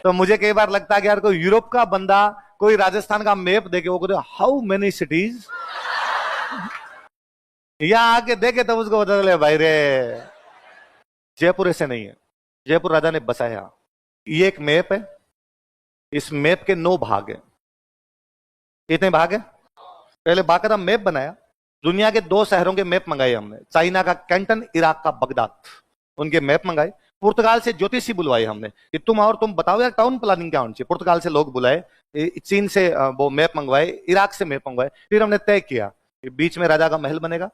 तो मुझे कई बार लगता है कि यार कोई यूरोप का बंदा कोई राजस्थान का मैप देखे, वो कहते हाउ मेनी सिटीज, यहां आके देखे तब उसको बता चले भाई रे जयपुर ऐसे नहीं है, जयपुर राजा ने बसाया। ये एक मैप है, इस मैप के 9 भाग है। कितने भाग है? पहले बाकायदा मैप बनाया, दुनिया के 2 शहरों के मैप मंगाए हमने, चाइना का कैंटन, इराक का बगदाद, उनके मैप मंगाए। पुर्तगाल से ज्योतिषी बुलवाए हमने कि तुम बताओ यार टाउन प्लानिंग क्या होनी चाहिए। पुर्तगाल से लोग बुलाए, चीन से वो मैप मंगवाए, इराक से मैप मंगवाए। फिर हमने तय किया कि बीच में राजा का महल बनेगा,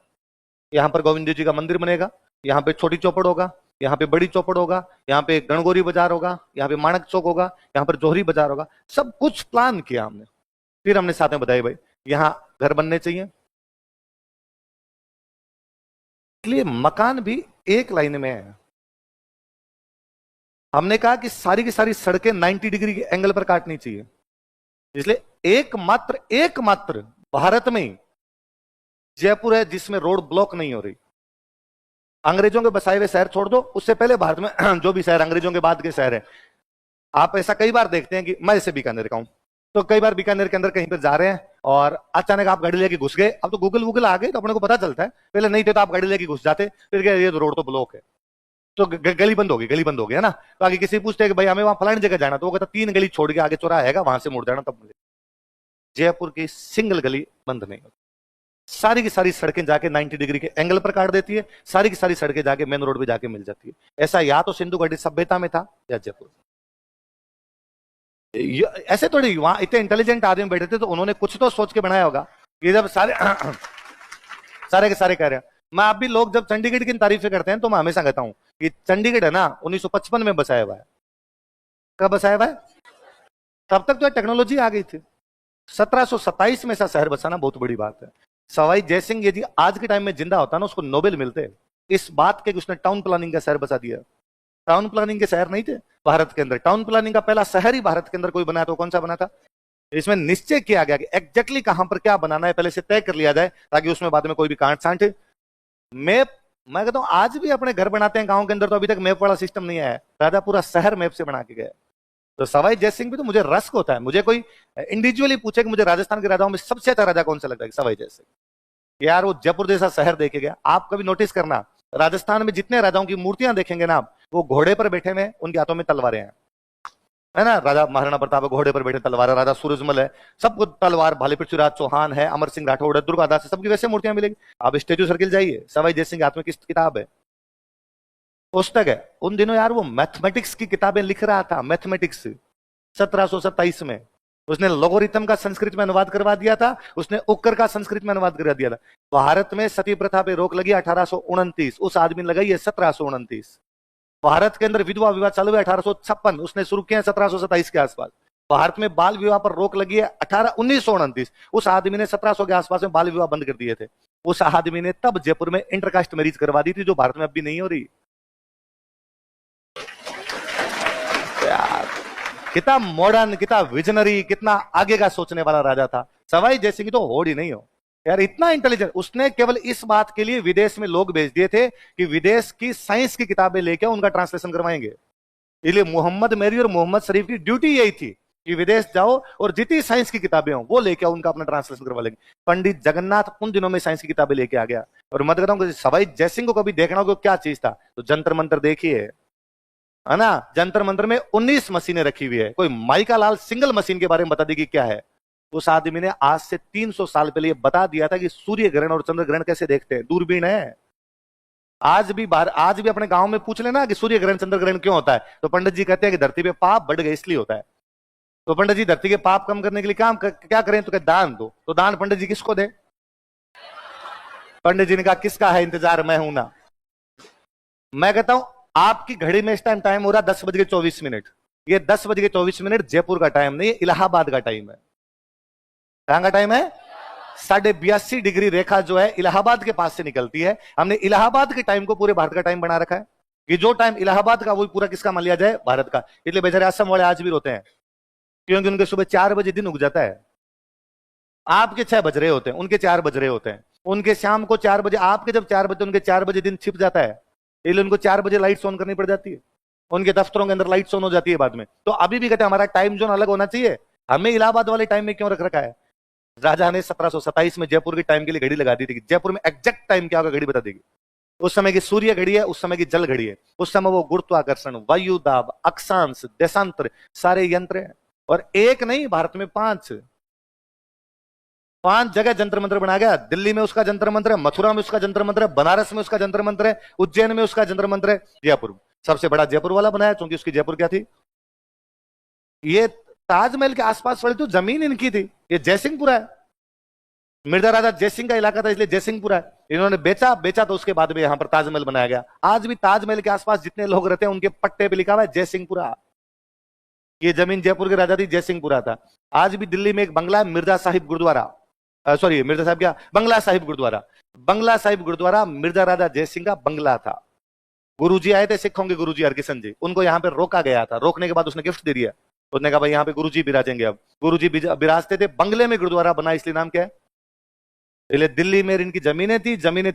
यहाँ पर गोविंद जी का मंदिर बनेगा, यहाँ पे छोटी चौपड़ होगा, यहाँ पे बड़ी चौपड़ होगा, यहाँ पे गणगौरी बाजार होगा, यहाँ पे माणक चौक होगा, यहाँ पर जोहरी बाजार होगा। सब कुछ प्लान किया हमने। फिर हमने साथ में बताया भाई यहाँ घर बनने चाहिए, इसलिए मकान भी एक लाइन में है। हमने कहा कि सारी की सारी सड़कें 90 डिग्री के एंगल पर काटनी चाहिए, इसलिए एकमात्र भारत में ही जयपुर है जिसमें रोड ब्लॉक नहीं हो रही। अंग्रेजों के बसाए हुए शहर छोड़ दो, उससे पहले भारत में जो भी शहर अंग्रेजों के बाद के शहर है, आप ऐसा कई बार देखते हैं कि मैं इसे बीकानेर का हूं, तो कई बार बीकानेर के अंदर कहीं पर जा रहे हैं और अचानक आप गाड़ी लेके घुस गए। अब तो गूगल आ गए तो अपने को पता चलता है, पहले नहीं थे तो आप गाड़ी लेके घुस जाते, फिर क्या ये तो रोड तो ब्लॉक है, तो गली बंद होगी है ना। तो आगे किसी पूछते हैं कि भाई हमें वहां फलानी जगह जाना, तो वो कहता 3 गली छोड़ के आगे चौराहा है, वहां से मुड़ जाना तब मिले। जयपुर की सिंगल गली बंद नहीं होती, सारी की सारी सड़कें जाके 90 डिग्री के एंगल पर काट देती है, सारी की सारी सड़कें जाके मेन रोड पे जाके मिल जाती है। ऐसा या तो सिंधु घाटी सभ्यता में था या जयपुर। ऐसे थोड़ी वहां इतने इंटेलिजेंट आदमी बैठे थे तो उन्होंने कुछ तो सोच के बनाया होगा कि जब सारे सारे के सारे कह रहे हैं। मैं आप भी लोग जब चंडीगढ़ की तारीफें करते हैं तो मैं हमेशा कहता हूं कि चंडीगढ़ है ना 1955 में बसाया हुआ है। कब बसाया हुआ है? तब तक तो टेक्नोलॉजी आ गई थी। 1727 में ऐसा शहर बसाना बहुत बड़ी बात है। सवाई जयसिंह यदि आज के टाइम में जिंदा होता ना, उसको नोबेल मिलते इस बात के कि उसने टाउन प्लानिंग का शहर बसा दिया। टाउन प्लानिंग के शहर नहीं थे भारत के अंदर, टाउन प्लानिंग का पहला शहर ही भारत के अंदर कोई बनाया तो कौन सा बना था? इसमें निश्चय किया गया कि एग्जैक्टली कहां पर क्या बनाना है पहले से तय कर लिया जाए, ताकि उसमें बाद में कोई भी कांट सांट। मैप, मैं कहता हूं आज भी अपने घर बनाते हैं गांव के अंदर तो अभी तक मैप वाला सिस्टम नहीं आया है, राजा पूरा शहर मैप से बना के गया। तो सवाई जयसिंह भी तो मुझे रस होता है, मुझे कोई इंडिविजुअली पूछे कि मुझे राजस्थान के राजाओं में सबसे अच्छा राजा कौन सा लगता है, सवाई जयसिंह। यार वो जयपुर जैसा शहर देखे गया। आप कभी नोटिस करना राजस्थान में जितने राजाओं की मूर्तियां देखेंगे ना आप, वो घोड़े पर बैठे हुए, उनके हाथों में तलवारें हैं, है ना। राजा महाराणा प्रताप घोड़े पर बैठे तलवार, राजा सूरजमल है सबको तलवार, भाले पृथ्वीराज चौहान है, अमर सिंह राठौड़ है, दुर्गादास है, सबकी वैसे मूर्तियां मिलेगी। आप स्टेच्यू सर्किल जाइए, सवाई जयसिंह के हाथ में किस किताब है? पुस्तक है। उन दिनों यार वो मैथमेटिक्स की किताबें लिख रहा था, मैथमेटिक्स 1727 में। उसने लोगोरिथम का संस्कृत में अनुवाद करवा दिया था, उसने उक्कर का संस्कृत में अनुवाद करवा दिया था। भारत में सती प्रथा पे रोक लगी 1829, उस आदमी ने लगाई है 1729। भारत के अंदर विधवा विवाह चालू है 1856, उसने शुरू किया 1727 के आसपास। भारत में बाल विवाह पर रोक लगी है 1929, उस आदमी ने 1700 के आसपास में बाल विवाह बंद कर दिए थे। उस आदमी ने तब जयपुर में इंटरकास्ट मैरिज करवा दी थी, जो भारत में अब भी नहीं हो रही। कितना मॉडर्न, कितना विजनरी, कितना आगे का सोचने वाला राजा था। सवाई जयसिंह तो होड़ ही नहीं हो यार, इतना इंटेलिजेंट। उसने केवल इस बात के लिए विदेश में लोग भेज दिए थे कि विदेश की साइंस की किताबें लेकर उनका ट्रांसलेशन करवाएंगे। इसलिए मोहम्मद मेरी और मोहम्मद शरीफ की ड्यूटी यही थी कि विदेश जाओ और जितनी साइंस की किताबें हो वो लेके उनका अपना ट्रांसलेशन करवा लेंगे। पंडित जगन्नाथ उन दिनों में साइंस की किताबें लेके आ गया। और मैं कहता हूँ सवाई जयसिंह को कभी देखना होगा क्या चीज था, तो जंतर मंतर देखिए, है ना। जंतर मंतर में 19 मशीनें रखी हुई है। कोई माइका लाल सिंगल मशीन के बारे में बता देगी क्या है? उस आदमी ने आज से 300 साल पहले बता दिया था कि सूर्य ग्रहण और चंद्र ग्रहण कैसे देखते हैं, दूरबीन है। आज भी अपने गांव में पूछ लेना कि सूर्य ग्रहण चंद्र ग्रहण क्यों होता है, तो पंडित जी कहते हैं कि धरती पे पाप बढ़ गए इसलिए होता है। तो पंडित जी धरती के पाप कम करने के लिए क्या करें, तो दान दो। तो दान पंडित जी किसको दे? पंडित जी ने कहा किसका है इंतजार, मैं हूं ना। मैं कहता हूं आपकी घड़ी में इस टाइम हो रहा 10:24। ये 10:24 जयपुर का टाइम नहीं है, इलाहाबाद का टाइम है। कहां का टाइम है? 82.5 डिग्री रेखा जो है इलाहाबाद के पास से निकलती है। हमने इलाहाबाद के टाइम को पूरे भारत का टाइम बना रखा है कि जो टाइम इलाहाबाद का वही पूरा किसका मान लिया जाए, भारत का। इसलिए बेचारे असम वाले आज भी रोते हैं, क्योंकि उनके सुबह 4 बजे दिन उग जाता है। आपके 6 बज रहे होते हैं, उनके 4 बज रहे होते हैं। उनके शाम को 4 बजे, आपके जब 4 बजे, उनके 4 बजे दिन छिप जाता है, इसलिए उनको 4 बजे लाइट्स ऑन करनी पड़ जाती है। उनके दफ्तरों के अंदर लाइट्स ऑन हो जाती है बाद में। तो अभी भी कहते हैं हमारा टाइम जोन अलग होना चाहिए, हमें इलाहाबाद वाले टाइम में क्यों रख रखा है? राजा ने 1727 में जयपुर के टाइम के लिए घड़ी लगा दी थी, जयपुर में एग्जैक्ट टाइम क्या होगा घड़ी बता देगी। उस समय की सूर्य घड़ी है, उस समय की जल घड़ी है, उस समय वो गुरुत्वाकर्षण, वायु दाब, अक्षांश, देशांतर सारे यंत्र हैं। और एक नहीं, भारत में पांच जगह जंतर मंत्र बनाया गया। दिल्ली में उसका जंतर मंत्र है, मथुरा में उसका जंतर मंत्र है, बनारस में उसका जंतर मंत्र है, उज्जैन में उसका जंतर मंत्र है, जयपुर सबसे बड़ा जयपुर वाला बनाया, क्योंकि उसकी जयपुर क्या थी, ये ताजमहल के आसपास वाली तो जमीन इनकी थी, ये जयसिंहपुरा है, मिर्जा राजा जयसिंह का इलाका था इसलिए जयसिंहपुरा है। इन्होंने बेचा तो उसके बाद में यहां पर ताजमहल बनाया गया। आज भी ताजमहल के आसपास जितने लोग रहते हैं उनके पट्टे पे लिखा हुआ है जयसिंहपुरा। ये जमीन जयपुर के राजा थी, जयसिंहपुरा था। आज भी दिल्ली में एक बंगला है, मिर्जा साहिब गुरुद्वारा, सॉरी मिर्जा साहिब क्या, बंगला साहिब गुरुद्वारा। बंगला साहिब गुरुद्वारा मिर्जा राजा जयसिंह का बंगला था। गुरुजी आए थे, सिखों के गुरुजी हरकिशन जी, उनको यहाँ पे रोका गया था। रोकने के बाद उसने गिफ्ट दे दिया, उसने कहा भाई यहाँ पे गुरुजी बिराजेंगे। अब गुरुजी बिराजते थे, बंगले में गुरुद्वारा बना, इसलिए नाम क्या है, इसलिए दिल्ली में इनकी जमीनें थी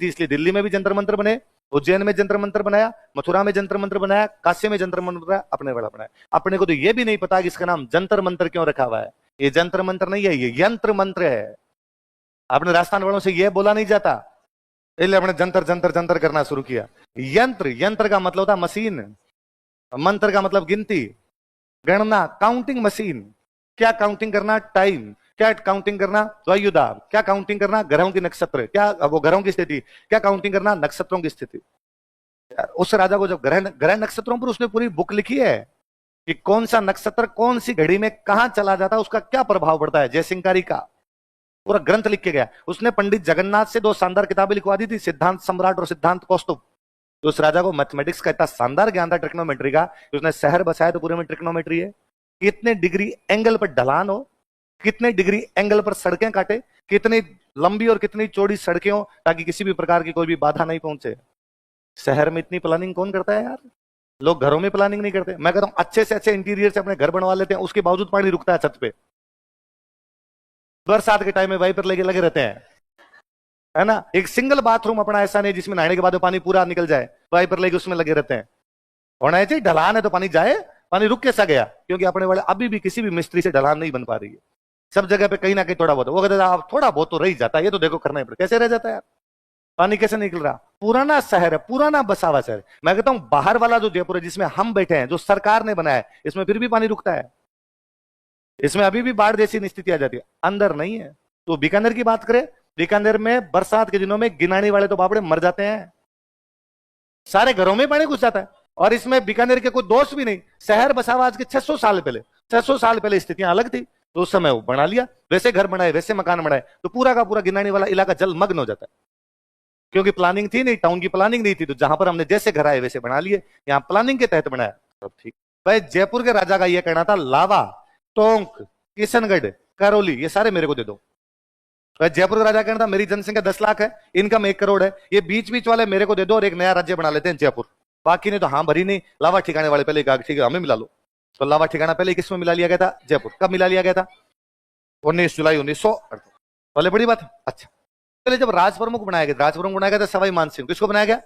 इसलिए दिल्ली में भी जंतर मंत्र बने, उज्जैन में जंतर मंत्र बनाया, मथुरा में जंतर मंत्र बनाया, काशी में जंतर मंत्र बनाया, अपने बड़ा बनाया। अपने को तो ये भी नहीं पता कि इसका नाम जंतर मंत्र क्यों रखा हुआ है। ये जंतर मंत्र नहीं है, ये यंत्र मंत्र है। अपने राजस्थान वालों से ये बोला नहीं जाता, इसलिए अपने जंतर जंतर जंतर करना शुरू किया। यंत्र का मतलब होता मशीन, मंत्र का मतलब गिनती, गणना, काउंटिंग मशीन। क्या काउंटिंग करना, टाइम। क्या काउंटिंग करना, वायुदाब। क्या काउंटिंग करना, ग्रहों की नक्षत्र, क्या वो ग्रहों की स्थिति। क्या काउंटिंग करना, नक्षत्रों की स्थिति। उस राजा को जब ग्रह नक्षत्रों पर उसने पूरी बुक लिखी है कि कौन सा नक्षत्र कौन सी घड़ी में कहां चला जाता है, उसका क्या प्रभाव पड़ता है, जयसिंहकारी का पूरा ग्रंथ लिख के गया। उसने पंडित जगन्नाथ से 2 शानदार किताबें लिखवा दी थी, सिद्धांत सम्राट और सिद्धांत कौस्तुभ। तो उस राजा को मैथमेटिक्स का इतना शानदार ज्ञान था, ट्रिग्नोमेट्री का, उसने शहर बसाया तो पूरे में ट्रिग्नोमेट्री है। कितने डिग्री एंगल पर ढलान हो, कितने डिग्री एंगल पर सड़कें काटे, कितनी लंबी और कितनी चौड़ी सड़कें हो, ताकि किसी भी प्रकार की कोई भी बाधा नहीं पहुंचे। शहर में इतनी प्लानिंग कौन करता है यार? लोग घरों में प्लानिंग नहीं करते। मैं कहता हूं अच्छे से अच्छे इंटीरियर से अपने घर बनवा लेते हैं, उसके बावजूद पानी रुकता है छत पे। बरसात के टाइम में वाइपर लेके लगे रहते हैं, है ना। एक सिंगल बाथरूम अपना ऐसा नहीं जिसमें नहाने के बाद पानी पूरा निकल जाए, वाइपर लेके उसमें लगे रहते हैं। होना चाहिए ढलान है तो पानी जाए, पानी रुक कैसा गया? क्योंकि अपने वाले अभी भी किसी भी मिस्त्री से ढलान नहीं बन पा रही है। सब जगह पे कहीं ना कहीं थोड़ा बहुत, वो कहते हैं थोड़ा बहुत तो रह जाता है, ये तो देखो करना ही पड़ेगा। कैसे रह जाता है यार, पानी कैसे निकल रहा? पुराना शहर है, पुराना बसा हुआ शहर। मैं कहता हूं बाहर वाला जो जयपुर है जिसमें हम बैठे हैं, जो सरकार ने बनाया है, इसमें फिर भी पानी रुकता है, इसमें अभी भी बाढ़ जैसी स्थिति आ जाती है, अंदर नहीं है। तो बीकानेर की बात करें, बीकानेर में बरसात के दिनों में गिनानी वाले तो बापड़े मर जाते हैं, सारे घरों में पानी घुस जाता है। और इसमें बीकानेर के कोई दोष भी नहीं, शहर बसा हुआ आज के 600 साल पहले, 600 साल पहले स्थितियां अलग थी, तो उस समय वो बना लिया, वैसे घर बनाए, वैसे मकान बनाए, तो पूरा का पूरा गिनानी वाला इलाका जलमग्न हो जाता है। क्योंकि प्लानिंग थी नहीं, टाउन की प्लानिंग नहीं थी, तो जहां पर हमने जैसे घर आए वैसे बना लिए, यहाँ प्लानिंग के तहत बनाया, सब ठीक। भाई जयपुर के राजा का यह कहना था, लावा, टोंक, किशनगढ़, करौली, ये सारे मेरे को दे दो। जयपुर का राजा कहना था, मेरी जनसंख्या 10 लाख है, इनकम 1 करोड़ है, ये बीच बीच वाले मेरे को दे दो और एक नया राज्य बना लेते हैं जयपुर। बाकी ने तो हाँ भरी नहीं, लावा ठिकाने वाले पहले कहा ठीक है हमें मिला लो। तो लावा ठिकाना पहले किसमें मिला लिया गया था? जयपुर। कब मिला लिया गया था? 19 जुलाई 1900। पहले बड़ी बात है। अच्छा, पहले जब राज प्रमुख बनाया गया, राज प्रमुख बनाया गया था सवाई मानसिंह। किसको बनाया गया?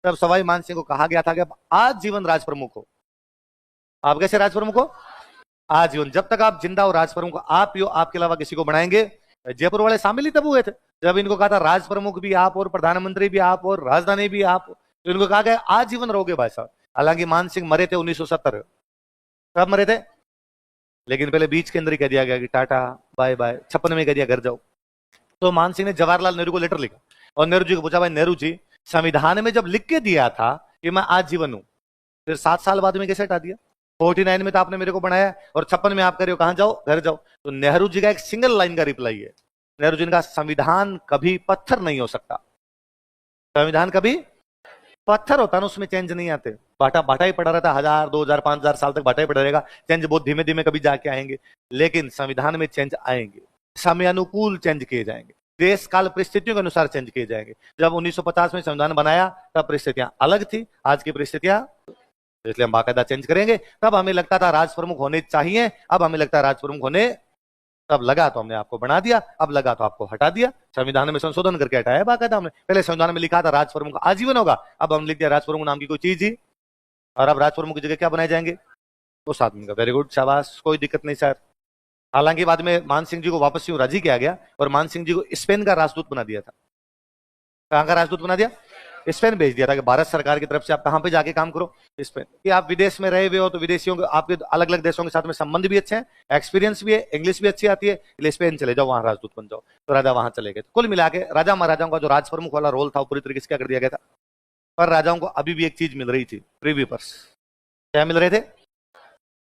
तब सवाई मानसिंह को कहा गया था कि आप आजीवन राज प्रमुख हो। आप कैसे राज प्रमुख हो? आजीवन, जब तक आप जिंदा हो राज प्रमुख आप ही हो, आपके अलावा किसी को बनाएंगे? जयपुर वाले शामिल ही तब हुए थे जब इनको कहा था राज प्रमुख भी आप और प्रधानमंत्री भी आप और राजधानी भी आप, तो इनको कहा गया आजीवन रहोगे भाई साहब। हालांकि मान सिंह मरे थे 1970, कब मरे थे? लेकिन पहले बीच के अंदर ही कह दिया गया कि टाटा बाय बाय, 56 में कह दिया घर जाओ। तो मान सिंह ने जवाहरलाल नेहरू को लेटर लिखा और नेहरू जी को पूछा, भाई नेहरू जी संविधान में जब लिख के दिया था कि मैं आजीवन हूं, फिर 7 साल बाद में कैसे हटा दिया? 49 में तो आपने मेरे को बनाया और 56 में आप कह रहे हो कहां जाओ, घर जाओ। तो नेहरू जी का एक सिंगल लाइन का रिप्लाई है, नेहरू जी ने कहा संविधान कभी पत्थर नहीं हो सकता। संविधान कभी पत्थर होता ना, उसमें चेंज नहीं आते, बाटा बाटा ही पड़ा रहता, 1000 2000 5000 साल तक बाटा ही पड़ा रहेगा, चेंज बहुत धीमे धीमे कभी जाके आएंगे, लेकिन संविधान में चेंज आएंगे, समय अनुकूल चेंज किए जाएंगे, देश काल परिस्थितियों के अनुसार चेंज किए जाएंगे। जब 1950 में संविधान बनाया तब परिस्थितियां अलग थी, आज की परिस्थितियां, इसलिए हम बाकायदा चेंज करेंगे। तब हमें लगता था राज प्रमुख होने चाहिए, अब हमें लगता है राज प्रमुख होने, तब लगा तो हमने आपको बना दिया, अब लगा तो आपको हटा दिया। संविधान में संशोधन करके हटाया बाकायदा हमने। पहले संविधान में लिखा था राज प्रमुख आजीवन होगा, अब हम लिख दिया राज प्रमुख नाम की कोई चीज ही और अब राज प्रमुख की जगह क्या बनाए जाएंगे? उस आदमी का। वेरी गुड, शाबाश, कोई दिक्कत नहीं सर। हालांकि बाद में मान सिंह जी को वापस यूं राजी किया गया और मान सिंह जी को स्पेन का राजदूत बना दिया था। कहां का राजदूत बना दिया? स्पेन भेज दिया था कि भारत सरकार की तरफ से आप कहां पे जाके काम करो? स्पेन। कि आप विदेश में रहे हुए हो तो विदेशियों के आपके अलग अलग देशों के साथ में संबंध भी अच्छे हैं, एक्सपीरियंस भी है, इंग्लिश भी अच्छी आती है, इसलिए स्पेन चले जाओ, वहां राजदूत बन जाओ। तो राजा वहां चले गए। कुल मिला के राजा महाराजाओं का जो राज प्रमुख वाला रोल था वो पूरी तरीके से क्या कर दिया गया था। पर राजाओं को अभी भी एक चीज मिल रही थी, प्रिवी पर्स। क्या मिल रहे थे?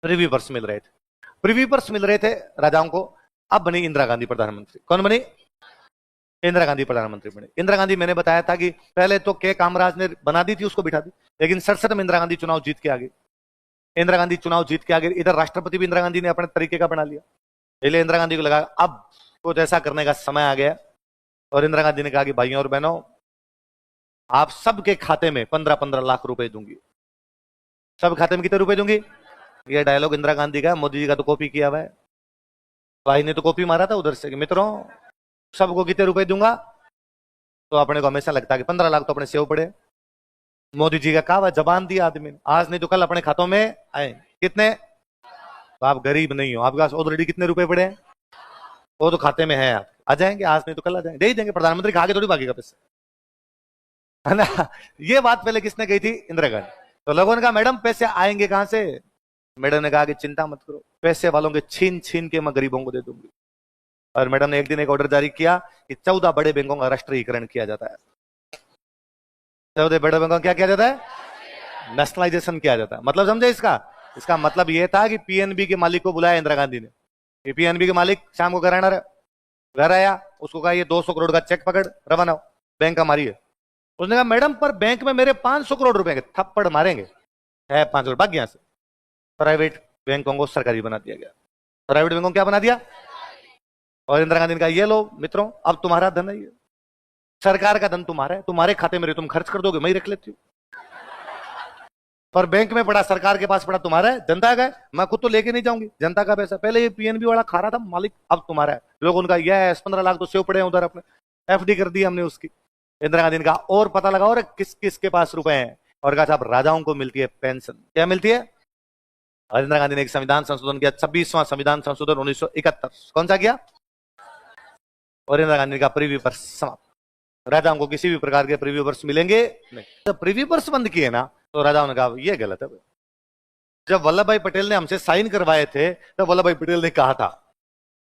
प्रिवी पर्स मिल रहे थे। प्रिवी पर्स मिल रहे थे राजाओं को। अब बनी इंदिरा गांधी प्रधानमंत्री। कौन बनी? इंदिरा गांधी प्रधानमंत्री बने। इंदिरा गांधी, मैंने बताया था कि पहले तो के कामराज ने बना दी थी, उसको बिठा दी, लेकिन सड़सठ में इंदिरा गांधी चुनाव जीत के आ गई। इंदिरा गांधी चुनाव जीत के आ गई। इधर राष्ट्रपति भी इंदिरा गांधी ने अपने तरीके का बना लिया। इसलिए इंदिरा गांधी को लगा अब कुछ ऐसा करने का समय आ गया। और इंदिरा गांधी ने कहा कि भाइयों और बहनों, आप सबके खाते में 15-15 लाख रुपए दूंगी। सब खाते में कितने रुपए दूंगी? यह डायलॉग इंदिरा गांधी का, मोदी जी का तो कॉपी किया हुआ है। भाई ने तो कॉपी मारा था उधर से, मित्रों सबको कितने रुपए दूंगा। तो अपने को हमेशा लगता है कि 15 लाख तो अपने सेव पड़े। मोदी जी का कहा, जबान दिया आदमी ने, आज नहीं तो कल अपने खातों में आए। कितने? तो आप गरीब नहीं हो, आपके पास ऑलरेडी कितने रुपए पड़े हैं? वो तो खाते में है, आप आ जाएंगे, आज नहीं तो कल आ जाएंगे, दे ही देंगे। प्रधानमंत्री खा के थोड़ी भागेगा पैसे, है ना। ये बात पहले किसने कही थी? इंदिरा गांधी। तो लोगों ने कहा मैडम पैसे आएंगे कहां से? मैडम ने कहा कि चिंता मत करो, पैसे वालों के छीन छीन के मैं गरीबों को दे दूंगी। और मैडम ने एक दिन एक ऑर्डर जारी किया कि 14 बड़े बैंकों का राष्ट्रीयकरण किया जाता है। 14 बड़े बैंकों का क्या किया जाता है? नेशनलाइजेशन किया जाता है। मतलब समझे इसका? इसका मतलब यह था कि पीएनबी के मालिक को बुलाया इंदिरा गांधी ने। पीएनबी के मालिक शाम को घर आया, उसको कहा ये 200 करोड़ का चेक पकड़, रवाना हो, बैंक का मारिए। उसने कहा मैडम पर बैंक में मेरे 500 करोड़ रुपए के। थप्पड़ मारेंगे, है 5 करोड़, भाग यहां से। प्राइवेट बैंकों को सरकारी बना दिया गया। प्राइवेट बैंकों को क्या बना दिया? और इंदिरा गांधी ने कहा ये लो मित्रों, अब तुम्हारा धन है, ये सरकार का धन तुम्हारा है, तुम्हारे खाते में तुम खर्च कर दोगे, मैं ही रख लेती हूँ। पर बैंक में पड़ा, सरकार के पास पड़ा, तुम्हारा है, जनता का है, मैं खुद तो लेके नहीं जाऊंगी, जनता का पैसा। पहले ये पीएनबी वाला खा रहा था मालिक, अब तुम्हारा है। लोग उनका यह 15 लाख तो सेव पड़े हैं उधर, अपने एफडी कर दी हमने उसकी। इंदिरा गांधी ने कहा और पता लगा और किस किस के पास रुपए हैं, और कहा साहब राजाओं को मिलती है पेंशन। क्या मिलती है? और इंदिरा गांधी ने एक संविधान संशोधन किया, 26वां संविधान संशोधन 1971। कौन सा किया? और इंदिरा गांधी का प्रीव्यू पर्स समाप्त। राजाओं को किसी भी प्रकार के प्रीव्यू पर्स मिलेंगे नहीं। जब प्रीव्यू पर्स बंद किए ना, तो राजाओं ने कहा ये गलत है। जब वल्लभ भाई पटेल ने हमसे साइन करवाए थे, तो वल्लभ भाई पटेल ने कहा था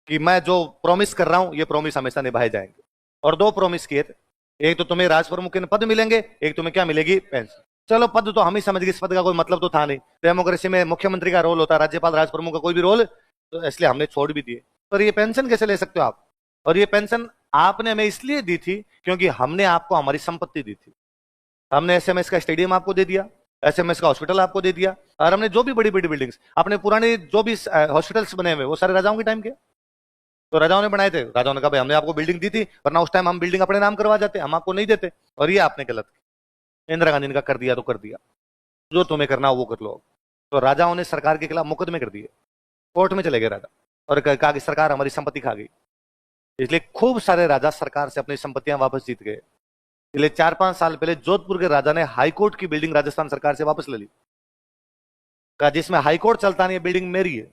कि मैं जो प्रॉमिस कर रहा हूं ये प्रॉमिस हमेशा निभाए जाएंगे। और 2 प्रॉमिस किए थे, एक तो तुम्हें राज प्रमुख के पद मिलेंगे, एक तुम्हें क्या मिलेगी? पेंशन। चलो पद तो हम ही समझ गए, इस पद का कोई मतलब तो था नहीं। डेमोक्रेसी में मुख्यमंत्री का रोल होता है, राज्यपाल राज प्रमुख का कोई भी रोल, तो इसलिए हमने छोड़ भी दिए। पर ये पेंशन कैसे ले सकते हो आप? और ये पेंशन आपने हमें इसलिए दी थी क्योंकि हमने आपको हमारी संपत्ति दी थी। हमने एसएमएस का स्टेडियम आपको दे दिया, एसएमएस का हॉस्पिटल आपको दे दिया, और हमने जो भी बड़ी बड़ी बिल्डिंग्स, अपने पुराने जो भी हॉस्पिटल्स बने हुए वो सारे राजाओं के टाइम के, तो राजाओं ने बनाए थे। राजाओं ने कहा भाई हमने आपको बिल्डिंग दी थी, वरना उस टाइम हम बिल्डिंग अपने नाम करवा जाते, हम आपको नहीं देते। और ये आपने गलत किया। इंदिरा गांधी ने कहा कर दिया तो कर दिया, जो तुम्हें करना हो वो कर लो। तो राजाओं ने सरकार के खिलाफ मुकदमे कर दिए, कोर्ट में चले गए राजा, और कहा कि सरकार हमारी संपत्ति खा गई। इसलिए खूब सारे राजा सरकार से अपनी संपत्तियां वापस जीत गए। इसलिए 4-5 साल पहले जोधपुर के राजा ने हाईकोर्ट की बिल्डिंग राजस्थान सरकार से वापस ले ली। कहा जिसमें हाईकोर्ट चलता नहीं, ये बिल्डिंग मेरी है,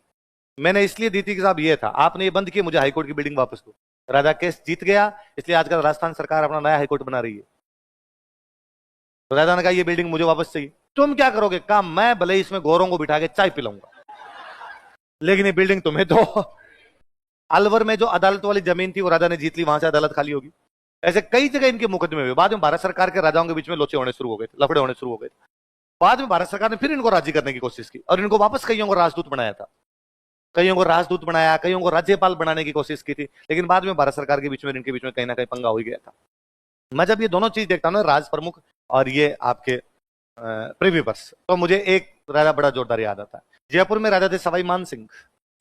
मैंने इसलिए दी थी कि साहब ये था, आपने ये बंद किया, मुझे हाईकोर्ट की बिल्डिंग वापस दो। राजा केस जीत गया, इसलिए आजकल राजस्थान सरकार अपना नया हाईकोर्ट बना रही है। तो राजा ने कहा ये बिल्डिंग मुझे वापस चाहिए। तुम क्या करोगे? कहा मैं भले इसमें गोरों को बिठा के चाय पिलाऊंगा, लेकिन ये बिल्डिंग तुम्हें दो। अलवर में जो अदालत वाली जमीन थी वो राजा ने जीत ली, वहां से अदालत खाली होगी। ऐसे कई जगह इनके मुकदमे हुए। बाद में भारत सरकार के राजाओं के बीच में लोचे होने शुरू हो गए, लफड़े होने शुरू हो गए। बाद में भारत सरकार ने फिर इनको राजी करने की कोशिश की और इनको वापस कईयों को राजदूत बनाया था, कईयों को राजदूत बनाया, कईयों को राज्यपाल बनाने की कोशिश की थी। लेकिन बाद में भारत सरकार के बीच में इनके बीच में कहीं ना कहीं पंगा हो गया था। मैं जब ये दोनों चीज देखता हूँ ना, राज प्रमुख और ये आपके प्रिव्यू पर्स, तो मुझे एक राजा बड़ा जोरदार याद आता है। जयपुर में राजा थे सवाई मान सिंह।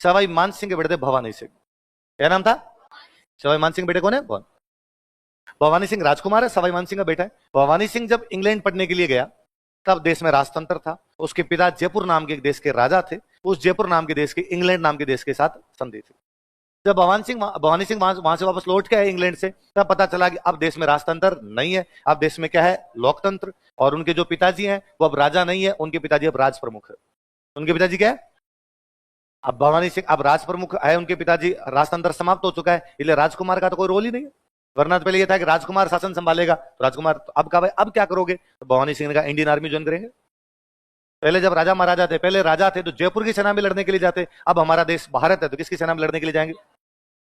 सवाई मान सिंह के बेटे थे भवानी सिंह। क्या नाम था? सवाई मान सिंह बेटे कौन है? भवानी सिंह राजकुमार है, सवाई मान सिंह का बेटा है। भवानी सिंह जब इंग्लैंड पढ़ने के लिए गया तब देश में राजतंत्र था। उसके पिता जयपुर नाम के एक देश के राजा थे। उस जयपुर नाम के देश के इंग्लैंड नाम के देश के साथ संधि थी। जब भवानी सिंह वहां से वापस लौट के आए इंग्लैंड से, तब पता चला कि अब देश में राजतंत्र नहीं है, अब देश में क्या है, लोकतंत्र। और उनके जो पिताजी हैं वो अब राजा नहीं है, उनके पिताजी अब राज प्रमुख है। उनके पिताजी क्या है, अब भवानी सिंह अब राज प्रमुख है, उनके पिताजी, राजतंत्र समाप्त हो चुका है, इसलिए राजकुमार का तो कोई रोल ही नहीं है। वरना तो पहले ये था कि राजकुमार शासन संभालेगा, तो राजकुमार तो अब कहा भाई अब क्या करोगे, तो भवानी सिंह ने कहा इंडियन आर्मी ज्वाइन करेंगे। पहले जब राजा महाराजा थे, पहले राजा थे तो जयपुर की सेना में लड़ने के लिए जाते, अब हमारा देश भारत है तो किसकी सेना में लड़ने के लिए जाएंगे,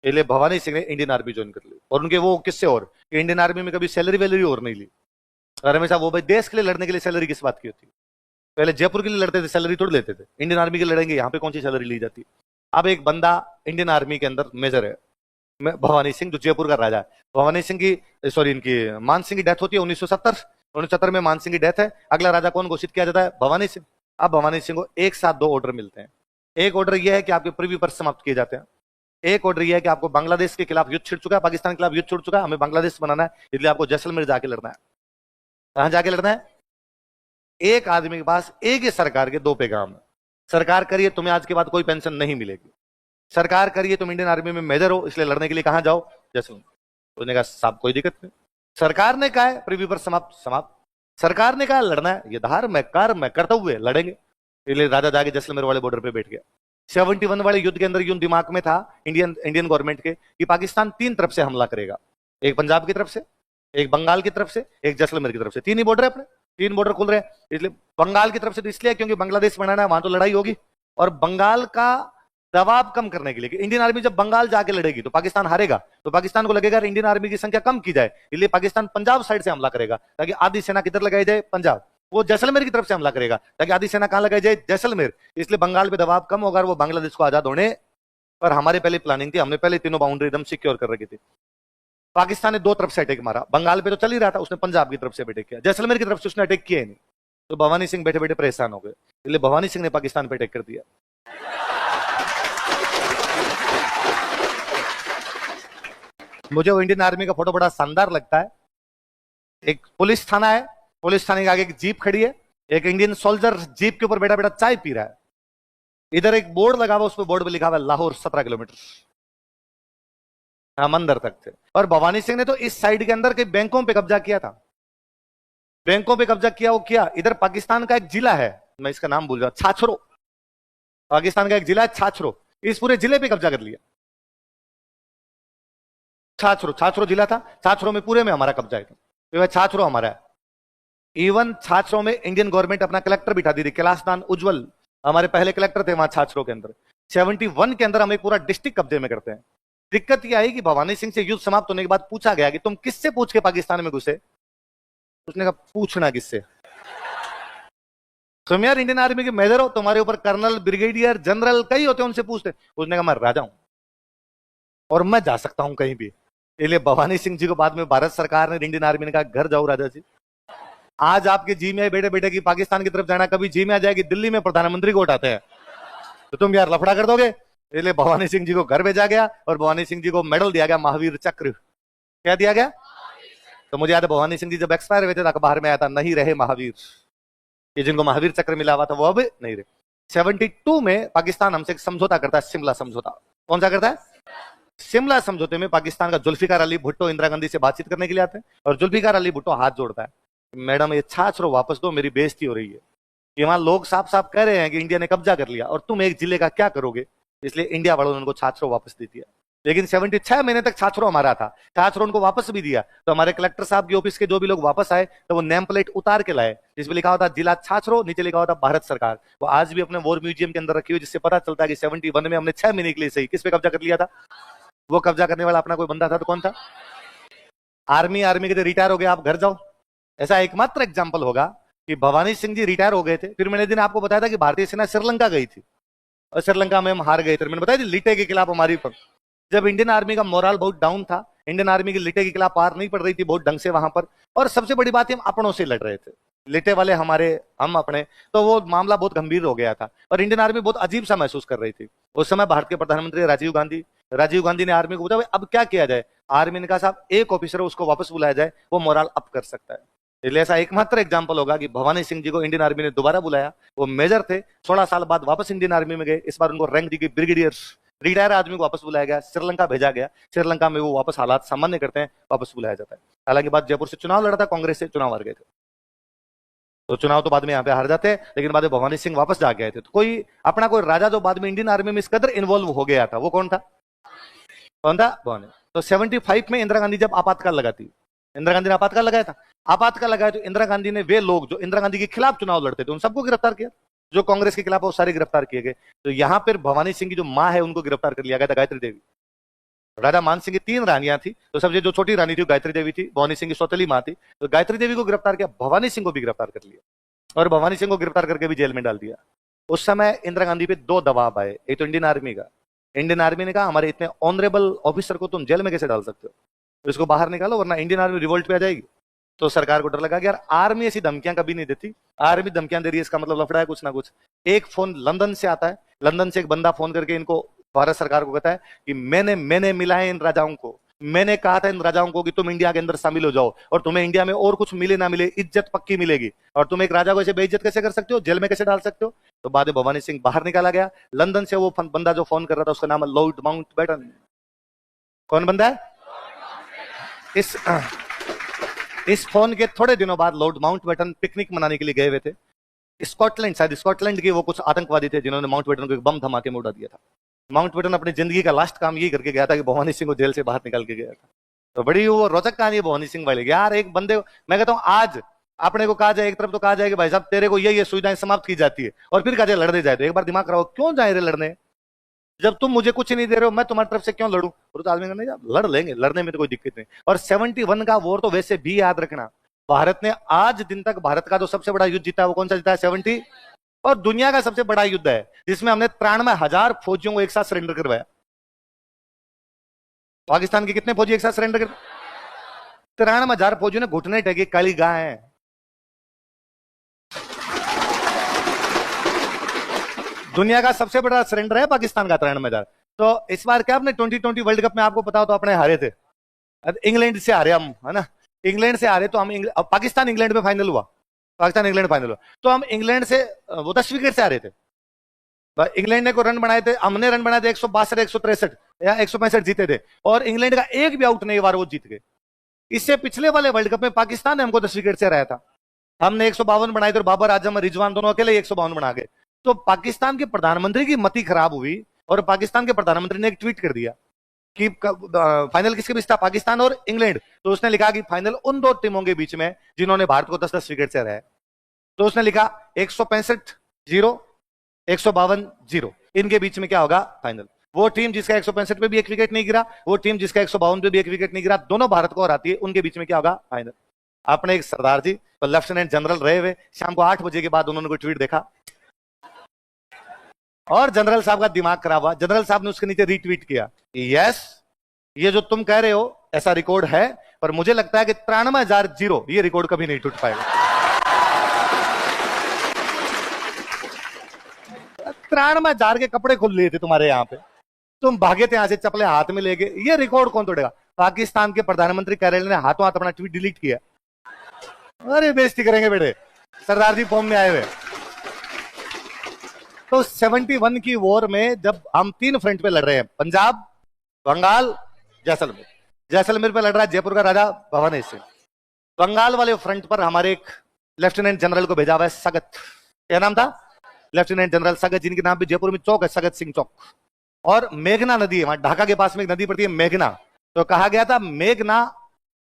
इसलिए भवानी सिंह ने इंडियन आर्मी ज्वाइन कर ली। और उनके वो किससे, और इंडियन आर्मी में कभी सैलरी वैलरी और नहीं ली, और हमेशा वो भाई देश के लिए लड़ने के लिए सैलरी किस बात की होती है। पहले जयपुर के लिए लड़ते थे, सैलरी थोड़ी लेते थे, इंडियन आर्मी के लिए लड़ेंगे, यहाँ पे कौन सी सैलरी ली जाती। अब एक बंदा इंडियन आर्मी के अंदर मेजर है, भवानी सिंह, जो जयपुर का राजा है। भवानी सिंह की सॉरी इनकी मान सिंह की डेथ होती है 1970 में मान सिंह की डेथ है। अगला राजा कौन घोषित किया जाता है, भवानी सिंह। अब भवानी सिंह को एक साथ दो ऑर्डर मिलते हैं। एक ऑर्डर यह है कि आपके प्रिव्यू पर समाप्त किए जाते हैं, एक ऑर्डर यह है कि आपको बांग्लादेश के खिलाफ युद्ध छिड़ चुका है, पाकिस्तान के खिलाफ युद्ध छिड़ चुका है, हमें बांग्लादेश बनाना है, इसलिए आपको जैसलमेर जाके लड़ना है। कहां जाके लड़ना है, एक आदमी के पास एक ही सरकार के दो पैगाम है। सरकार करिए तुम्हें आज के बाद कोई पेंशन नहीं मिलेगी, सरकार करिए तुम इंडियन आर्मी में मेजर हो इसलिए लड़ने के लिए कहां जाओ, जैसलमेर। उसने कहा साहब कोई दिक्कत नहीं, सरकार ने कहा है प्रिव्यू पर समाप्त, सरकार ने कहा लड़ना है, ये धार्म है, कर्म है, कर्तव्य, लड़ेंगे। इसलिए राजा जाके जैसलमेर वाले बॉर्डर पे बैठ गया। 71 वाले युद्ध के अंदर यूं दिमाग में था इंडियन गवर्नमेंट के कि पाकिस्तान तीन तरफ से हमला करेगा, एक पंजाब की तरफ से, एक बंगाल की तरफ से, एक जैसलमेर की तरफ से। तीन ही बॉर्डर है अपने, तीन बॉर्डर खुल रहे हैं। इसलिए बंगाल की तरफ से तो इसलिए क्योंकि बांग्लादेश बनाना है, वहां तो लड़ाई होगी, और बंगाल का दबाव कम करने के लिए कि इंडियन आर्मी जब बंगाल जाके लड़ेगी तो पाकिस्तान हारेगा, तो पाकिस्तान को लगेगा इंडियन आर्मी की संख्या कम की जाए, इसलिए पाकिस्तान पंजाब साइड से हमला करेगा ताकि आधी सेना किधर लगाई जाए, पंजाब। वो जैसलमेर की तरफ से हमला करेगा ताकि आधी सेना कहां लगाई जाए, जैसलमेर। इसलिए बंगाल पे दबाव कम होगा और वो बांग्लादेश को आजाद होने पर। हमारे पहले प्लानिंग थी, हमने पहले तीनों बाउंड्री एकदम सिक्योर कर रखी थी। पाकिस्तान ने दो तरफ से अटैक मारा, बंगाल पे तो चल ही रहा था, उसने पंजाब की तरफ से अटैक किया, जैसलमेर की तरफ से उसने अटैक किया ही नहीं। तो भवानी सिंह बैठे बैठे परेशान हो गए, इसलिए भवानी सिंह ने पाकिस्तान पे अटैक कर दिया। मुझे वो इंडियन आर्मी का फोटो बड़ा शानदार लगता है। एक पुलिस थाना है, पुलिस थाने के आगे एक जीप खड़ी है, एक इंडियन सोल्जर जीप के ऊपर बैठा बैठा चाय पी रहा है। इधर एक बोर्ड लगा हुआ, उस पर बोर्ड पे लिखा हुआ लाहौर 17 किलोमीटर, हम अंदर तक थे। और भवानी सिंह ने तो इस साइड के अंदर के बैंकों पे कब्जा किया था, बैंकों पे कब्जा किया। वो किया इधर पाकिस्तान का एक जिला है, मैं इसका नाम भूल रहा, छाछरो, पाकिस्तान का एक जिला है छाछरो, इस पूरे जिले पे कब्जा कर लिया। छाछरो जिला था, छाछरो में पूरे में हमारा कब्जा है, तो छाछरो हमारा है। इवन छाछरो में इंडियन गवर्नमेंट अपना कलेक्टर बिठा दी थी, कैलाशदान उज्जवल हमारे पहले कलेक्टर थे वहां छाछरो के अंदर। 71 के अंदर हम एक पूरा डिस्ट्रिक्ट कब्जे में करते हैं। दिक्कत यह आई कि भवानी सिंह से युद्ध समाप्त होने के बाद पूछा गया कि तुम किससे पूछ के पाकिस्तान में घुसे, उसने कहा पूछना किससे, तुम यार इंडियन आर्मी के मेजर हो, तुम्हारे ऊपर कर्नल, ब्रिगेडियर, जनरल कई होते हैं, उनसे पूछते। उसने कहा मैं राजा हूं और मैं जा सकता हूं कहीं भी। इसलिए भवानी सिंह जी को बाद में भारत सरकार ने, इंडियन आर्मी ने कहा घर जाओ राजा जी, आज आपके जी में बैठे बैठे की पाकिस्तान की तरफ जाना, कभी जी में आ जाएगी दिल्ली में प्रधानमंत्री को उठाते हैं तो तुम यार लफड़ा कर दोगे। इसलिए भवानी सिंह जी को घर भेजा गया और भवानी सिंह जी को मेडल दिया गया, महावीर चक्र। क्या दिया गया, तो मुझे याद है भवानी सिंह जी जब एक्सपायर हुए थे तो अखबार में आया था नहीं रहे महावीर, ये जिनको महावीर चक्र मिला हुआ था वो अब नहीं रहे। 72 में पाकिस्तान हमसे एक समझौता करता है, शिमला समझौता। कौन सा करता है, शिमला समझौते में पाकिस्तान का जुल्फिकार अली भुट्टो इंदिरा गांधी से बातचीत करने के लिए आते हैं और जुल्फिकार अली भुट्टो हाथ जोड़ता है, मैडम ये छाछरो वापस दो, मेरी बेइज्जती हो रही है। कि वहां लोग साफ साफ कह रहे हैं कि इंडिया ने कब्जा कर लिया और तुम एक जिले का क्या करोगे, इसलिए इंडिया वालों ने उनको छाछरो वापस दे दिया। लेकिन 76 महीने तक छाछरो हमारा था, छाछरो उनको वापस भी दिया। तो हमारे कलेक्टर साहब की ऑफिस के जो भी लोग वापस आए तो वो नेम प्लेट उतार के लाए, जिसमें लिखा होता जिला छाछरो, नीचे लिखा होता भारत सरकार। वो आज भी अपने वॉर म्यूजियम के अंदर रखी हुई, जिससे पता चलता है कि 71 में हमने 6 महीने के लिए सही किस पे कब्जा कर लिया था। वो कब्जा करने वाला अपना कोई बंदा था तो कौन था, आर्मी के रिटायर हो गए, आप घर जाओ। ऐसा एकमात्र एग्जाम्पल होगा कि भवानी सिंह जी रिटायर हो गए थे। फिर मैंने दिन आपको बताया था कि भारतीय सेना श्रीलंका गई थी और श्रीलंका में हम हार गए थे, मैंने बताया थी लिटे के खिलाफ हमारी। जब इंडियन आर्मी का मोरल बहुत डाउन था, इंडियन आर्मी की लिटे के खिलाफ पार नहीं पड़ रही थी बहुत ढंग से वहां पर, और सबसे बड़ी बात हम अपनों से लड़ रहे थे, लिटे वाले हमारे हम अपने, तो वो मामला बहुत गंभीर हो गया था और इंडियन आर्मी बहुत अजीब सा महसूस कर रही थी। उस समय भारत के प्रधानमंत्री राजीव गांधी ने आर्मी को पूछा अब क्या किया जाए। आर्मी ने कहा साहब एक ऑफिसर उसको वापस बुलाया जाए, वो मोरल अप कर सकता है। इसलिए ऐसा एकमात्र एग्जाम्पल होगा कि भवानी सिंह जी को इंडियन आर्मी ने दोबारा बुलाया, वो मेजर थे, 16 साल बाद वापस इंडियन आर्मी में गए, इस बार उनको रैंक दी गई ब्रिगेडियर, रिटायर आदमी को वापस बुलाया गया, श्रीलंका भेजा गया, श्रीलंका में वो वापस हालात सामान्य करते हैं, वापस बुलाया जाता है। हालांकि बाद जयपुर से चुनाव लड़ा था, कांग्रेस से चुनाव हार गए थे, तो चुनाव तो बाद में यहाँ पे हार जाते हैं, लेकिन बाद में भवानी सिंह वापस जा गए थे। तो कोई अपना कोई राजा जो बाद में इंडियन आर्मी में इस कदर इन्वॉल्व हो गया था, वो कौन था? कौन था? भवानी। तो 75 में इंदिरा गांधी जब आपातकाल लगाती, इंदिरा गांधी ने आपातकाल लगाया था, आपातकाल लगाया तो इंदिरा गांधी ने वे लोग जो इंदिरा गांधी के खिलाफ चुनाव लड़ते थे उन सबको गिरफ्तार किया, जो कांग्रेस के खिलाफ वो सारे गिरफ्तार किए गए। तो यहां पर भवानी सिंह की जो मां है उनको गिरफ्तार कर लिया गया था, गायत्री देवी। राजा मान सिंह की 3 रानियां थी, तो सबसे जो छोटी रानी थी गायत्री देवी थी, भवानी सिंह की सौतेली मां थी, तो गायत्री देवी को गिरफ्तार किया, भवानी सिंह को भी गिरफ्तार कर लिया और भवानी सिंह को गिरफ्तार करके भी जेल में डाल दिया। उस समय इंदिरा गांधी पे 2 दबाव आए, एक तो इंडियन आर्मी का, इंडियन आर्मी ने कहा हमारे इतने ऑनरेबल ऑफिसर को तुम जेल में कैसे डाल सकते हो, तो इसको बाहर निकालो वरना इंडियन आर्मी रिवोल्ट पे आ जाएगी। तो सरकार को डर लगा कि यार आर्मी ऐसी धमकियां कभी नहीं देती, आर्मी धमकियां दे रही है इसका मतलब लफड़ा है कुछ ना कुछ। एक फोन लंदन से आता है, लंदन से एक बंदा फोन करके इनको भारत सरकार को कहता है कि मैंने मिला है इन राजाओं को, मैंने कहा था इन राजाओं को कि तुम इंडिया के अंदर शामिल हो जाओ और तुम्हें इंडिया में और कुछ मिले ना मिले इज्जत पक्की मिलेगी, और तुम एक राजा को ऐसे बेइज्जत कैसे कर सकते हो, जेल में कैसे डाल सकते हो। तो बाद में भवानी सिंह बाहर निकाला गया। लंदन से वो बंदा जो फोन कर रहा था उसका नाम है लॉर्ड माउंटबेटन। कौन बंदा है? इस फोन के थोड़े दिनों बाद लॉर्ड माउंटबेटन पिकनिक मनाने के लिए गए हुए थे स्कॉटलैंड, शायद स्कॉटलैंड के वो कुछ आतंकवादी थे जिन्होंने माउंटबेटन को एक बम धमाके में उड़ा दिया था। माउंटबेटन अपनी जिंदगी का लास्ट काम यही करके गया था कि भवानी सिंह को जेल से बाहर निकाल के गया था। तो बड़ी वो रोचक कहानी है भवानी सिंह वाले। यार एक बंदे, मैं कहता हूँ आज अपने को कहा जाए, एक तरफ तो कहा जाए कि भाई साहब तेरे को ये सुविधाएं समाप्त की जाती है, और फिर कहा जाए लड़ने जाए, तो एक बार दिमाग कराओ क्यों जाए रे लड़ने, जब तुम मुझे कुछ नहीं दे रहे हो मैं तुम्हारी तरफ से क्यों लड़ूं। तो आदमी नहीं, लड़ लेंगे, लड़ने में तो कोई दिक्कत नहीं। और 71 का वॉर तो वैसे भी याद रखना, भारत ने आज दिन तक भारत का जो सबसे बड़ा युद्ध जीता है वो कौन सा जीता है? 70। और दुनिया का सबसे बड़ा युद्ध है जिसमें हमने 93,000 फौजियों को एक साथ सरेंडर करवाया। पाकिस्तान के कितने फौजी एक साथ सरेंडर कर? 93,000 फौजियों ने घुटने टेके, काली गाय है। दुनिया का सबसे बड़ा सरेंडर है पाकिस्तान का 93,000। तो इस बार क्या अपने 2020 वर्ल्ड कप में आपको पता हो तो अपने हारे थे, इंग्लैंड से हारे हम, है ना, इंग्लैंड से हारे। तो हम पाकिस्तान इंग्लैंड में फाइनल हुआ, पाकिस्तान इंग्लैंड फाइनल हुआ, तो हम इंग्लैंड से वो 10 विकेट से हारे थे। इंग्लैंड ने को रन बनाए थे, हमने रन बनाए थे 162 163 या 165 जीते थे, और इंग्लैंड का एक भी आउट नहीं बार वो जीत गए। इससे पिछले वाले वर्ल्ड कप में पाकिस्तान ने हमको 10 विकेट से हराया था, हमने 152 बनाए थे और बाबर आजम और रिजवान दोनों अकेले 152 बना गए। तो पाकिस्तान के प्रधानमंत्री की मति खराब हुई और पाकिस्तान के प्रधानमंत्री ने एक ट्वीट कर दिया कि फाइनल किसके बीच था? पाकिस्तान और इंग्लैंड। तो उसने लिखा कि फाइनल उन 2 टीमों के बीच में जिन्होंने भारत को 10-10 विकेट से हराया। तो उसने लिखा 165-0 152-0 इनके बीच में क्या होगा? फाइनल। वो टीम जिसका 165 पे भी एक विकेट नहीं गिरा, वो टीम जिसका 152 पे भी एक विकेट नहीं गिरा, दोनों भारत को हराती है, उनके बीच में क्या होगा? फाइनल। आपने एक सरदार जी तो लेफ्टिनेंट जनरल रहे हुए, शाम को 8 बजे के बाद उन्होंने कोई ट्वीट देखा और जनरल साहब का दिमाग खराब हुआ। जनरल साहब ने उसके नीचे रीट्वीट किया, यस ये जो तुम कह रहे हो ऐसा रिकॉर्ड है, पर मुझे लगता है कि 93,000 ये रिकॉर्ड कभी नहीं टूट पाएगा। 93,000 के कपड़े खुल लिए थे तुम्हारे यहाँ पे, तुम भागे थे यहां से चपले हाथ में ले गए, ये रिकॉर्ड कौन तोड़ेगा? पाकिस्तान के प्रधानमंत्री कार्यालय ने हाथों हाथ अपना ट्वीट डिलीट किया। अरे बेइज्जती करेंगे बेटे, सरदार जी फॉर्म में आए हुए। तो 71 की वॉर में जब हम 3 फ्रंट पे लड़ रहे हैं, पंजाब, बंगाल, जैसलमेर। जैसलमेर पे लड़ रहा है जयपुर का राजा भवानी सिंह। बंगाल वाले फ्रंट पर हमारे एक लेफ्टिनेंट जनरल को भेजा हुआ है, सगत। क्या नाम था? लेफ्टिनेंट जनरल सगत, जिनके नाम पे जयपुर में चौक है, सगत सिंह चौक। और मेघना नदी है वहां, ढाका के पास में एक नदी पड़ती है मेघना। तो कहा गया था मेघना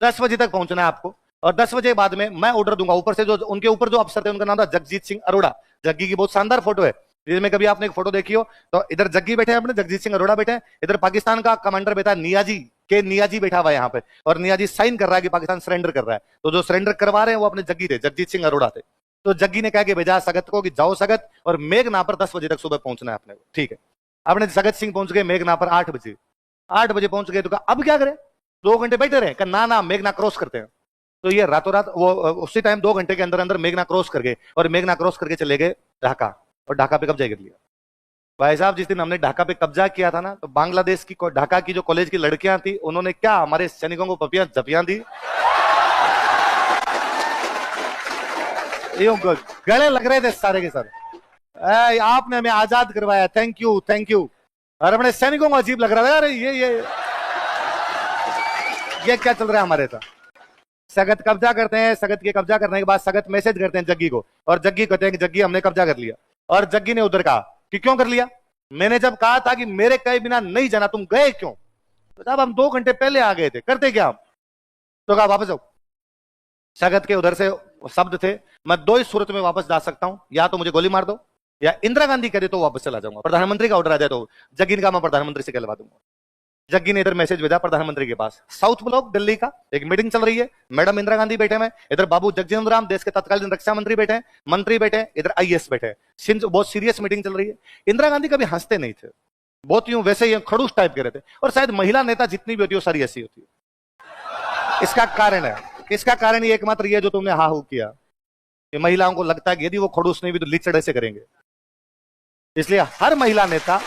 10 बजे तक पहुंचना है आपको, और 10 बजे बाद में मैं ऑर्डर दूंगा। ऊपर से जो उनके ऊपर जो अफसर थे उनका नाम था जगजीत सिंह अरोड़ा। जग्गी की बहुत शानदार फोटो है, जिसमें कभी आपने एक फोटो देखी हो तो इधर जग्गी बैठे हैं अपने, जगजीत सिंह अरोड़ा बैठे हैं, इधर पाकिस्तान का कमांडर बैठा है नियाजी के, नियाजी बैठा हुआ है यहाँ पे, और नियाजी साइन कर रहा है कि पाकिस्तान सरेंडर कर रहा है। तो जो सरेंडर करवा रहे हैं वो अपने जग्गी थे, जगजीत सिंह अरोड़ा थे। तो जग्गी ने कहा कि भेजा सगत को कि जाओ सगत, और मेघना पर 10 बजे तक सुबह पहुंचना है अपने को। ठीक है, अपने सगत सिंह पहुंच गए मेघना पर 8 बजे। 8 बजे पहुंच गए तो कहा अब क्या करें, 2 घंटे बैठे रहे? कहा ना ना, मेघना क्रॉस करते हैं। तो ये रातों रात वो उसी टाइम 2 घंटे के अंदर अंदर मेघना क्रॉस कर गए, और मेघना क्रॉस करके चले गए ढाका, और ढाका पे कब्जा कर लिया। भाई साहब जिस दिन हमने ढाका पे कब्जा किया था ना, तो बांग्लादेश की ढाका की जो कॉलेज की लड़कियां थी उन्होंने क्या हमारे सैनिकों को पपियां जपियां दी, गले लग रहे थे सारे के सारे। आपने हमें आजाद करवाया, थैंक यू थैंक यू। और अपने सैनिकों को अजीब लग रहा था, अरे ये क्या चल रहा है हमारे साथ। सगत कब्जा करते हैं, सगत के कब्जा करने के बाद सगत मैसेज करते हैं जग्गी को, और जग्गी कहते हैं कि जग्गी हमने कब्जा कर लिया। और जग्गी ने उधर कहा कि क्यों कर लिया, मैंने जब कहा था कि मेरे कहे बिना नहीं जाना, तुम गए क्यों? तो जब हम 2 घंटे पहले आ गए थे, करते क्या हम? तो कहा वापस आओ। सगत के उधर से शब्द थे, मैं 2 ही सूरत में वापस जा सकता हूं, या तो मुझे गोली मार दो, या इंदिरा गांधी कह दे तो वापस चला जाऊंगा, प्रधानमंत्री का ऑर्डर आ जाए तो। जग्गी ने कहा मैं प्रधानमंत्री से कहलवा दूंगा। जग्गी ने इधर मैसेज भेजा प्रधानमंत्री के पास, साउथ ब्लॉक दिल्ली का एक मीटिंग चल रही है, मैडम इंदिरा गांधी बैठे हैं, इधर बाबू जगजीवन राम देश के तत्कालीन रक्षा मंत्री बैठे हैं, मंत्री बैठे हैं, इधर आईएएस बैठे हैं, बहुत सीरियस मीटिंग चल रही है। इंदिरा गांधी कभी हंसते नहीं थे, बहुत यूं वैसे ही खड़ूस टाइप के रहते, और शायद महिला नेता जितनी भी होती है वो सारी ऐसी होती है। इसका कारण है, इसका कारण ये एकमात्र ये जो तुमने हा हू किया, कि महिलाओं को लगता है कि यदि वो खड़ूस नहीं भी तो लिचड़ ऐसे करेंगे। इसलिए हर महिला नेता,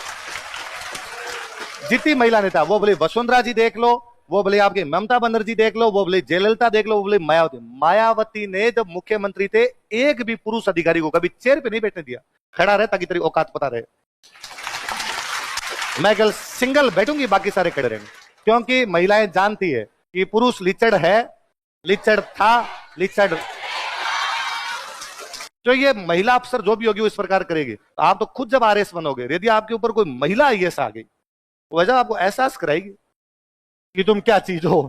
जितनी महिला नेता, वो बोले वसुंधरा जी देख लो, वो बोले आपके ममता बनर्जी देख लो, वो बोले जयललिता देख लो, वो बोले मायावती ने जब मुख्यमंत्री थे एक भी पुरुष अधिकारी को कभी चेयर पे नहीं बैठने दिया, खड़ा रहे ताकि तेरी औकात पता रहे। मैं कल सिंगल बैठूंगी, बाकी सारे खड़े रहेंगे, क्योंकि महिलाएं जानती है कि पुरुष लिचड़ है, लिचड़ था, लिचड़। तो ये महिला अफसर जो भी होगी वो इस प्रकार करेगी। आप तो खुद जब आरएस बनोगे, यदि आपके ऊपर कोई महिला आईएएस आ गई, वजह आपको एहसास कराएगी कि तुम क्या चीज हो।